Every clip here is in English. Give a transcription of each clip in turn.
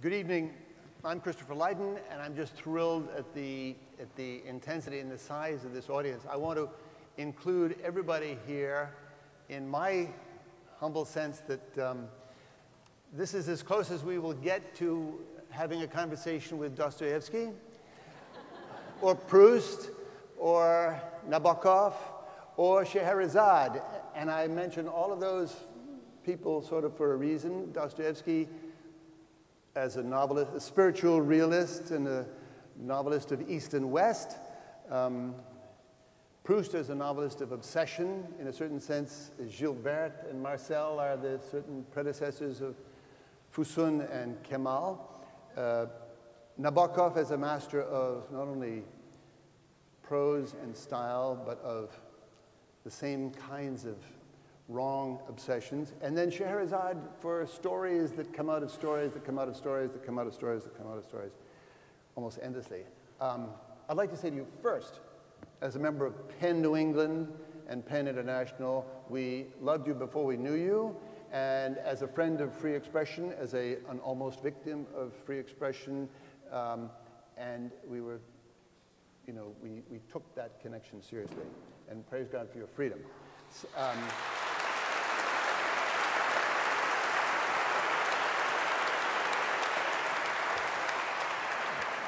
Good evening. I'm Christopher Lydon, and I'm just thrilled at the intensity and the size of this audience. I want to include everybody here in my humble sense that this is as close as we will get to having a conversation with Dostoevsky, or Proust, or Nabokov, or Scheherazade. And I mention all of those people sort of for a reason. Dostoevsky as a novelist, a spiritual realist and a novelist of East and West. Proust as a novelist of obsession, in a certain sense. Gilbert and Marcel are the certain predecessors of Fusun and Kemal. Nabokov as a master of not only prose and style, but of the same kinds of wrong obsessions. And then Scheherazade for stories that come out of stories, that come out of stories, that come out of stories, that come out of stories, almost endlessly. I'd like to say to you first, as a member of PEN New England and PEN International, we loved you before we knew you, and as a friend of free expression, as an almost victim of free expression, and we were, you know, we took that connection seriously, and praise God for your freedom.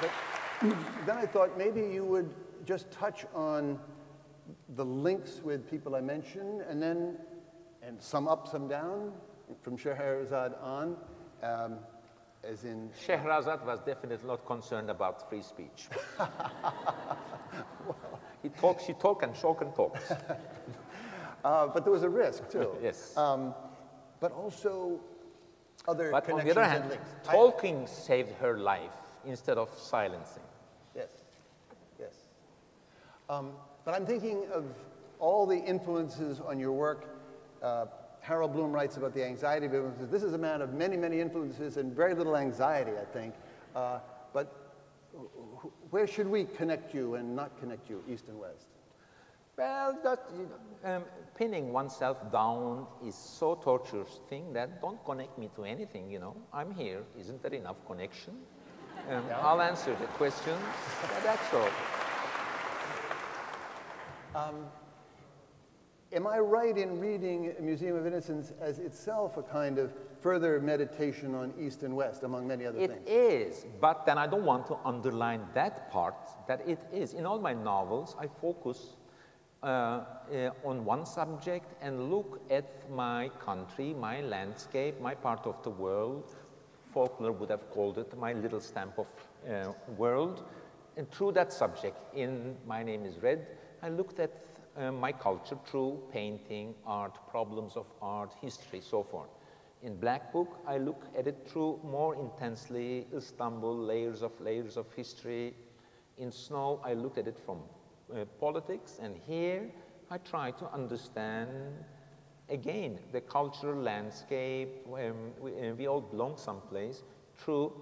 But then I thought maybe you would just touch on the links with people I mentioned, and then, and some up, some down, from Scheherazade on, as in... Scheherazade was definitely not concerned about free speech. Well, she talks and talks. But there was a risk, too. Yes. But also other but connections on the other hand, and links. talking saved her life instead of silencing. Yes, yes. But I'm thinking of all the influences on your work. Harold Bloom writes about the anxiety of influences. This is a man of many, many influences and very little anxiety, I think. But where should we connect you and not connect you, East and West? Well, pinning oneself down is so torturous thing that don't connect me to anything, you know. I'm here. Isn't there enough connection? Yeah. I'll answer the questions. That's all. Am I right in reading Museum of Innocence as itself a kind of further meditation on East and West, among many other things? It is, but then I don't want to underline that part, that it is. In all my novels, I focus on one subject and look at my country, my landscape, my part of the world. Faulkner would have called it my little stamp of world. And through that subject, in My Name is Red, I looked at my culture through painting, art, problems of art, history, so forth. In Black Book, I look at it through more intensely Istanbul, layers of history. In Snow, I looked at it from politics, and here I try to understand again the cultural landscape. We all belong someplace through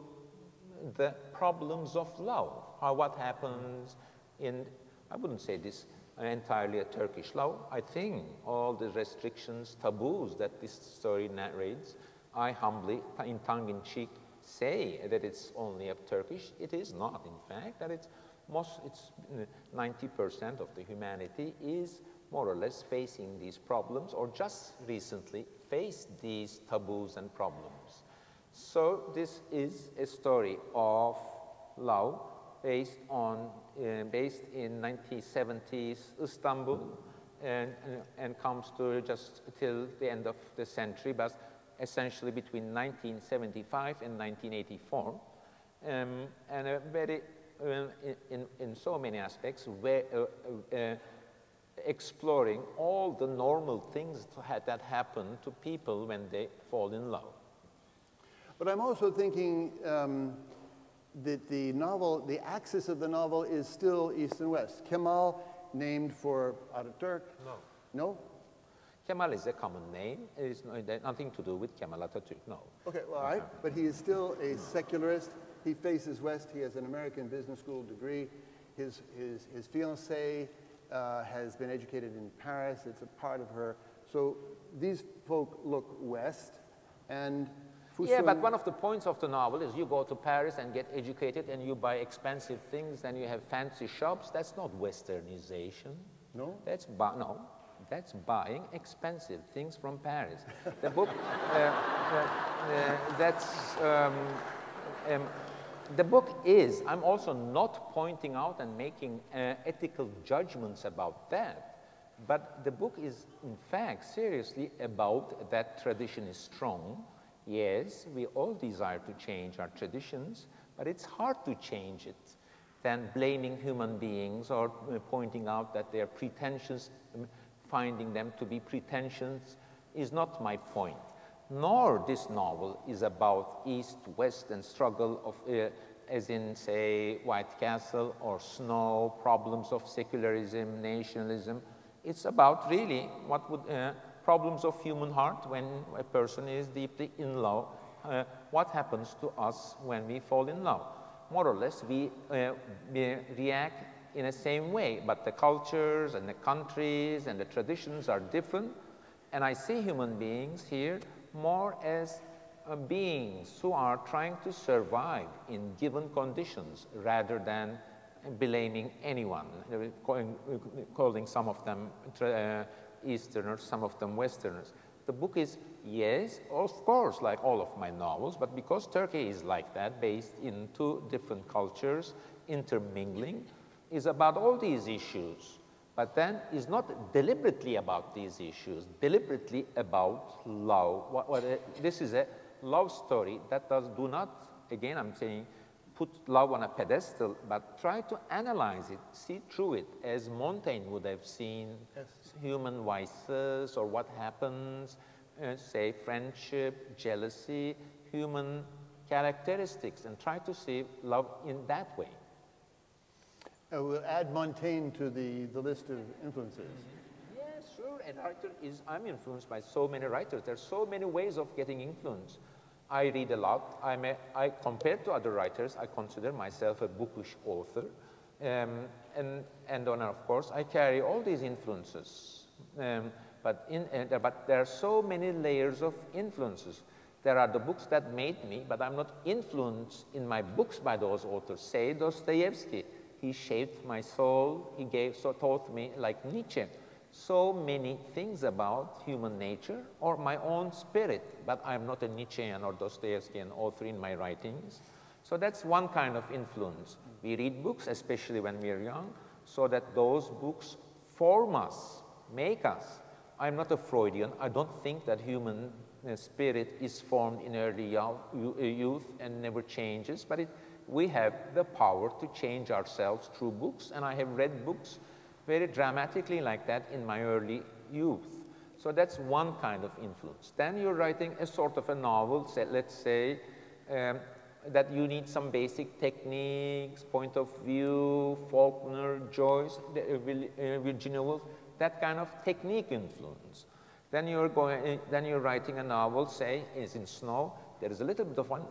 the problems of love. What happens in, I wouldn't say this entirely a Turkish love. I think all the restrictions, taboos that this story narrates, I humbly, in tongue-in-cheek, say that it's only a Turkish. It is not, in fact, that it's 90% of the humanity is more or less facing these problems, or just recently faced these taboos and problems. So this is a story of love based in 1970s Istanbul, and comes to just till the end of the century, but essentially between 1975 and 1984, and a very in so many aspects, exploring all the normal things that happen to people when they fall in love. But I'm also thinking that the novel, the axis of the novel is still East and West. Kemal, named for Ataturk. No. No? Kemal is a common name. It is nothing to do with Kemal Atatürk, no. Okay, well, all right. But he is still a secularist. He faces West. He has an American business school degree. His fiancée has been educated in Paris. It's a part of her. So these folk look West. And Yeah, but one of the points of the novel is you go to Paris and get educated and you buy expensive things and you have fancy shops. That's not westernization. No? No, that's buying expensive things from Paris. The book, the book is, I'm also not pointing out and making ethical judgments about that. But the book is, in fact, seriously about that tradition is strong. Yes, we all desire to change our traditions, but it's hard to change it than blaming human beings or pointing out that they're pretentious. Finding them to be pretentious is not my point. Nor this novel is about East-West and struggle of, as in, say, White Castle or Snow, problems of secularism, nationalism. It's about really what would problems of human heart when a person is deeply in love. What happens to us when we fall in love? More or less, we react in the same way, but the cultures and the countries and the traditions are different. And I see human beings here more as beings who are trying to survive in given conditions rather than blaming anyone, calling some of them Easterners, some of them Westerners. The book is, yes, of course, like all of my novels, but because Turkey is like that, based in two different cultures, intermingling, is about all these issues, but then is not deliberately about these issues, deliberately about love. This is a love story that do not, again, I'm saying, put love on a pedestal, but try to analyze it, see through it, as Montaigne would have seen human vices or what happens, say, friendship, jealousy, human characteristics, and try to see love in that way. We'll add Montaigne to the list of influences. Yeah, sure. A writer is, I'm influenced by so many writers. There's so many ways of getting influence. I read a lot. Compared to other writers, I consider myself a bookish author. And of course, I carry all these influences. But there are so many layers of influences. There are the books that made me, but I'm not influenced in my books by those authors. Say Dostoevsky. He shaped my soul. He taught me, like Nietzsche, so many things about human nature or my own spirit. But I'm not a Nietzschean or Dostoevskian author in my writings. So that's one kind of influence. We read books, especially when we're young, so that those books form us, make us. I'm not a Freudian. I don't think that human spirit is formed in early youth and never changes, but we have the power to change ourselves through books, and I have read books very dramatically like that in my early youth. So that's one kind of influence. Then you're writing a sort of a novel, let's say, that you need some basic techniques, point of view, Faulkner, Joyce, Virginia Woolf, that kind of technique influence. Then you're writing a novel, say, is in Snow. There is a little bit of one,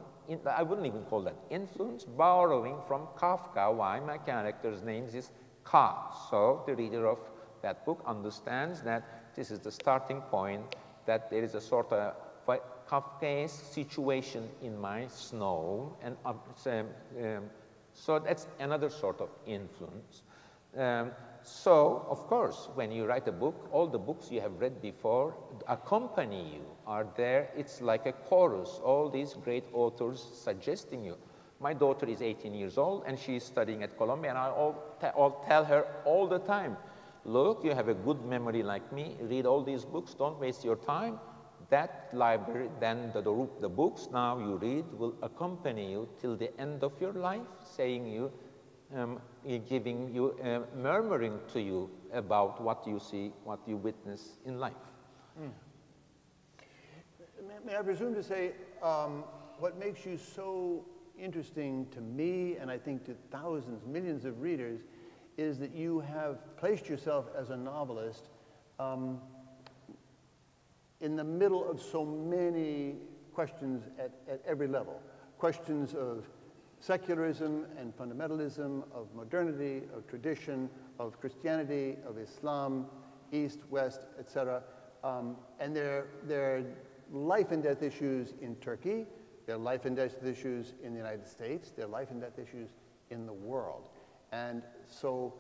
I wouldn't even call that influence, borrowing from Kafka, why my character's name is Ka. So the reader of that book understands that this is the starting point, that there is a sort of Kafkaesque situation in my Snow, and so that's another sort of influence. So, of course, when you write a book, all the books you have read before accompany you, are there. It's like a chorus, all these great authors suggesting you. My daughter is 18 years old, and she is studying at Columbia, and I'll tell her all the time, look, you have a good memory like me, read all these books, don't waste your time. That library, then the books now you read will accompany you till the end of your life, saying you, giving you, murmuring to you about what you see, what you witness in life. Mm. May I presume to say, what makes you so interesting to me, and I think to thousands, millions of readers, is that you have placed yourself as a novelist in the middle of so many questions at every level. Questions of secularism and fundamentalism, of modernity, of tradition, of Christianity, of Islam, East, West, etc. And they're life and death issues in Turkey, there are life and death issues in the United States, there are life and death issues in the world. And so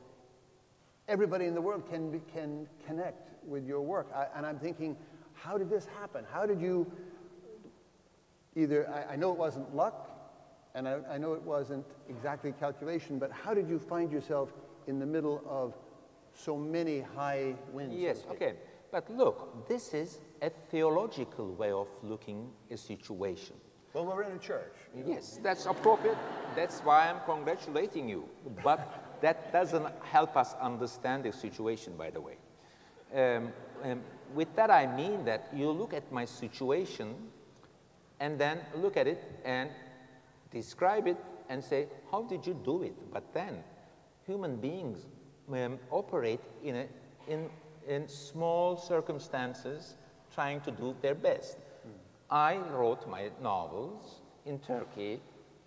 everybody in the world can connect with your work. And I'm thinking, how did this happen? How did you I know it wasn't luck, and I know it wasn't exactly calculation, but how did you find yourself in the middle of so many high winds? Yes, okay. But look, this is a theological way of looking at a situation. Well, we're in a church. Yes, that's appropriate. That's why I'm congratulating you. But that doesn't help us understand the situation, by the way. With that, I mean that you look at my situation and then look at it and describe it and say, how did you do it? But then human beings operate in small circumstances trying to do their best. I wrote my novels in Turkey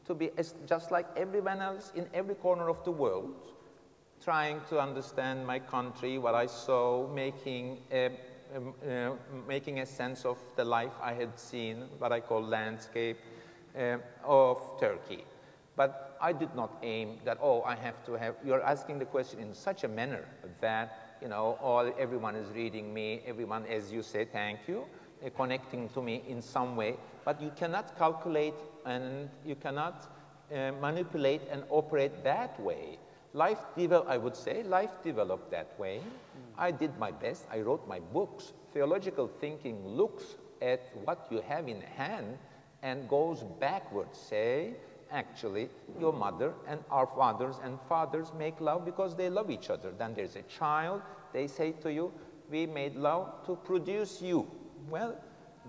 to be just like everyone else in every corner of the world, trying to understand my country, what I saw, making a sense of the life I had seen, what I call landscape of Turkey. But I did not aim that, oh, I have to have, you're asking the question in such a manner that, you know, everyone is reading me, everyone, as you say, thank you, connecting to me in some way, but you cannot calculate and you cannot manipulate and operate that way. I would say, life developed that way. I did my best, I wrote my books. Theological thinking looks at what you have in hand and goes backwards, say, actually, your mother and our fathers make love because they love each other. Then there's a child, they say to you, we made love to produce you. Well,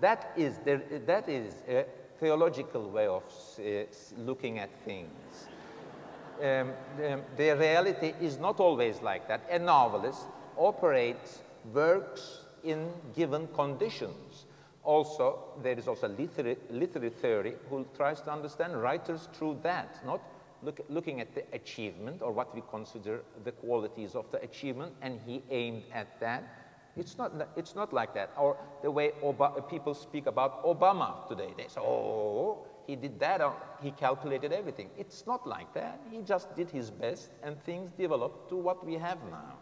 that is a theological way of looking at things. The reality is not always like that. A novelist operates, works in given conditions. Also, there is also literary theory who tries to understand writers through that, not looking at the achievement or what we consider the qualities of the achievement, and he aimed at that. It's not like that. Or the way people speak about Obama today. They say, oh, he did that, or he calculated everything. It's not like that. He just did his best, and things developed to what we have now.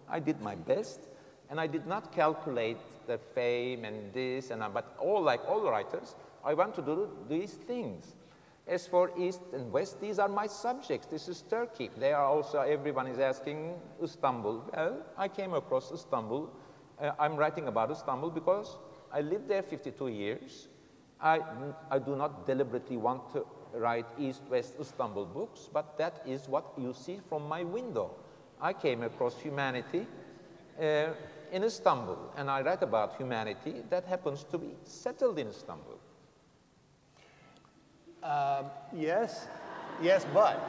I did my best, and I did not calculate the fame and this and that, but like all writers, I want to do these things. As for East and West, these are my subjects. This is Turkey. They are also, everyone is asking Istanbul. Well, I came across Istanbul. I'm writing about Istanbul because I lived there 52 years. I do not deliberately want to write East-West Istanbul books, but that is what you see from my window. I came across humanity in Istanbul, and I write about humanity that happens to be settled in Istanbul. Yes, but